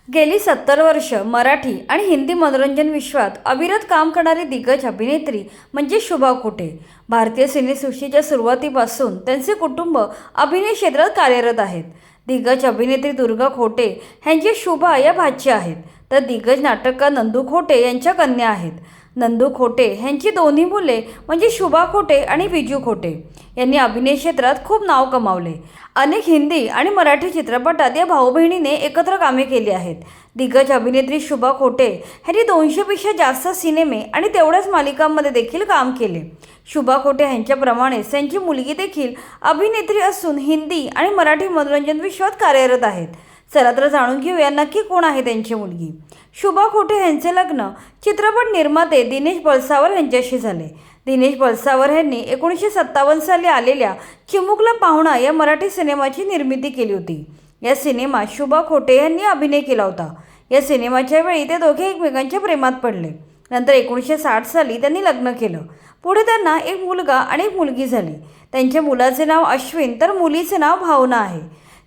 गेली 70 वर्ष मराठी आणि हिंदी मनोरंजन विश्वात अविरत काम करणारी दिग्गज अभिनेत्री म्हणजे शुभा खोटे। भारतीय सिनेसृष्टीच्या सुरुवातीपासून त्यांचे कुटुंब अभिनय क्षेत्रात कार्यरत आहेत। दिग्गज अभिनेत्री दुर्गा खोटे ह्यांची शुभा या भाची आहेत, तर दिग्गज नाटककार नंदू खोटे यांच्या कन्या आहेत। नंदू खोटे ह्यांची दोन्ही मुले म्हणजे शुभा खोटे आणि विजू खोटे यांनी अभिनय क्षेत्रात खूप नाव कमावले। अनेक हिंदी आणि मराठी चित्रपटात या भाऊ बहिणीने एकत्र कामे केली आहेत। दिग्गज अभिनेत्री शुभा खोटे ह्यांनी 200पेक्षा जास्त सिनेमे आणि तेवढ्याच मालिकांमध्ये देखील काम केले। शुभा खोटे ह्यांच्याप्रमाणेच त्यांची मुलगी देखील अभिनेत्री असून हिंदी आणि मराठी मनोरंजन विश्वात कार्यरत आहेत। चला तर जाणून घेऊया नक्की कोण आहे त्यांची मुलगी। शुभा खोटे यांचे लग्न चित्रपट निर्माते दिनेश बलसावर यांच्याशी झाले। दिनेश बलसावर यांनी 1957 साली आलेल्या चिमुकला पाहुणा या मराठी सिनेमाची निर्मिती केली होती। या सिनेमात शुभा खोटे यांनी अभिनय केला होता। या सिनेमाच्या वेळी ते दोघे एकमेकांच्या प्रेमात पडले। नंतर 1960 साली त्यांनी लग्न केलं। पुढे त्यांना एक मुलगा आणि एक मुलगी झाली। त्यांच्या मुलाचे नाव अश्विन तर मुलीचे नाव भावना आहे।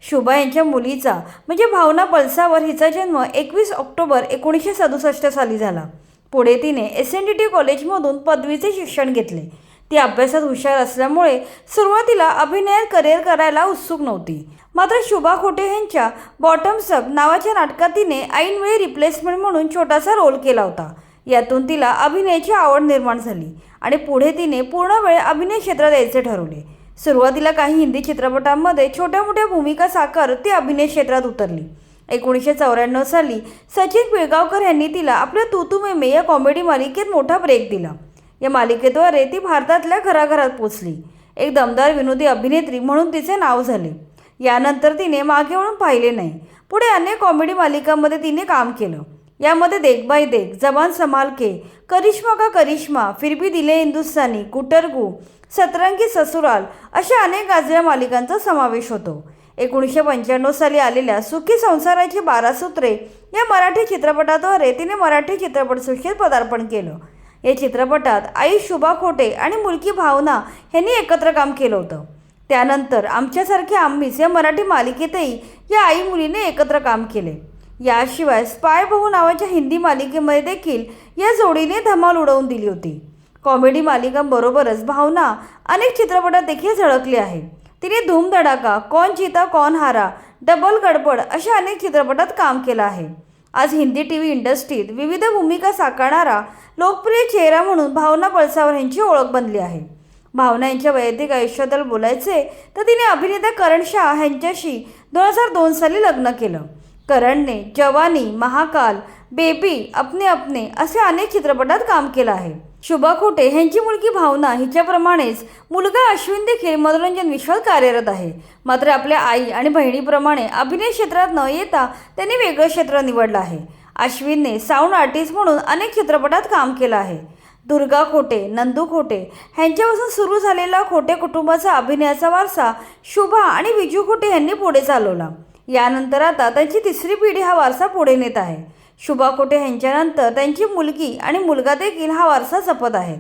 शुभा यांच्या मुलीचा म्हणजे भावना बलसावर हिचा जन्म 21 ऑक्टोबर 1967 साली झाला। पुढे तिने SNDT कॉलेजमधून पदवीचे शिक्षण घेतले। ती अभ्यासात हुशार असल्यामुळे सुरुवातीला अभिनयात करिअर करायला उत्सुक नव्हती। मात्र शुभा खोटे यांच्या बॉटम्स अप नावाच्या नाटकात तिने ऐनवेळी रिप्लेसमेंट म्हणून छोटासा रोल केला होता। यातून तिला अभिनयाची आवड निर्माण झाली आणि पुढे तिने पूर्ण वेळ अभिनय क्षेत्रात यायचे ठरवले। सुरुवातीला काही हिंदी चित्रपटांमध्ये छोट्या मोठ्या भूमिका साकारत ती अभिनय क्षेत्रात उतरली। 1994 साली सचिन पिळगावकर यांनी तिला आपल्या तू तू मैं मैं या कॉमेडी मालिकेत मोठा ब्रेक दिला। या मालिकेद्वारे ती भारतातल्या घराघरात पोचली। एक दमदार विनोदी अभिनेत्री म्हणून तिचे नाव झाले। यानंतर तिने मागे वळून पाहिले नाही। पुढे अनेक कॉमेडी मालिकांमध्ये तिने काम केलं। यामध्ये देख भाई देख, जबान संभाल के, करिश्मा का करिश्मा, फिर भी दिल है हिंदुस्तानी, कुटरगू, सतरंगी ससुराल अशा अनेक गाजलेल्या मालिकांचा समावेश होतो। 1995 साली आलेल्या सुखी संसाराची 12 सूत्रे या मराठी चित्रपटाद्वारे तिने मराठी चित्रपटसृष्टीत पदार्पण केलं। या चित्रपटात आई शुभा खोटे आणि मुलगी भावना यांनी एकत्र काम केलं होतं। त्यानंतर आमच्यासारखे आम्हीच या मराठी मालिकेतही या आई मुलीने एकत्र काम केले। याशिवाय स्पाय बहू नावाच्या हिंदी मालिकेमध्ये देखील या जोडीने धमाल उडवून दिली होती। कॉमेडी मालिकांबरोबरच भावना अनेक चित्रपटात देखील झळकली आहे। तिने धूम धडाका, कौन जीता कौन हारा, डबल गडबड अशा अनेक चित्रपटात काम केलं आहे। आज हिंदी TV इंडस्ट्रीत विविध भूमिका साकारणारा लोकप्रिय चेहरा म्हणून भावना बलसावर यांची ओळख बनली आहे। भावना यांच्या वैयक्तिक आयुष्याबद्दल बोलायचे तर तिने अभिनेता करण शाह यांच्याशी 2002 साली लग्न केलं। करणने जवानी, महाकाल, बेबी, अपने अपने असे अनेक चित्रपटात काम केलं आहे। शुभा खोटे ह्यांची मुलगी भावना हिच्याप्रमाणेच मुलगा अश्विन देखील मनोरंजन विश्वात कार्यरत आहे। मात्र आपल्या आई आणि बहिणीप्रमाणे अभिनय क्षेत्रात न येता त्यांनी वेगळं क्षेत्र निवडलं आहे। अश्विनने साऊंड आर्टिस्ट म्हणून अनेक चित्रपटात काम केलं आहे। दुर्गा खोटे, नंदू खोटे ह्यांच्यापासून सुरू झालेला खोटे कुटुंबाचा अभिनयाचा वारसा शुभा आणि विजू खोटे यांनी पुढे चालवला। यानंतर आता त्यांची तिसरी पिढी हा वारसा पुढे नेत आहे। शुभा खोटे यांच्यानंतर त्यांची मुलगी आणि मुलगा देखील हा वारसा जपत आहेत।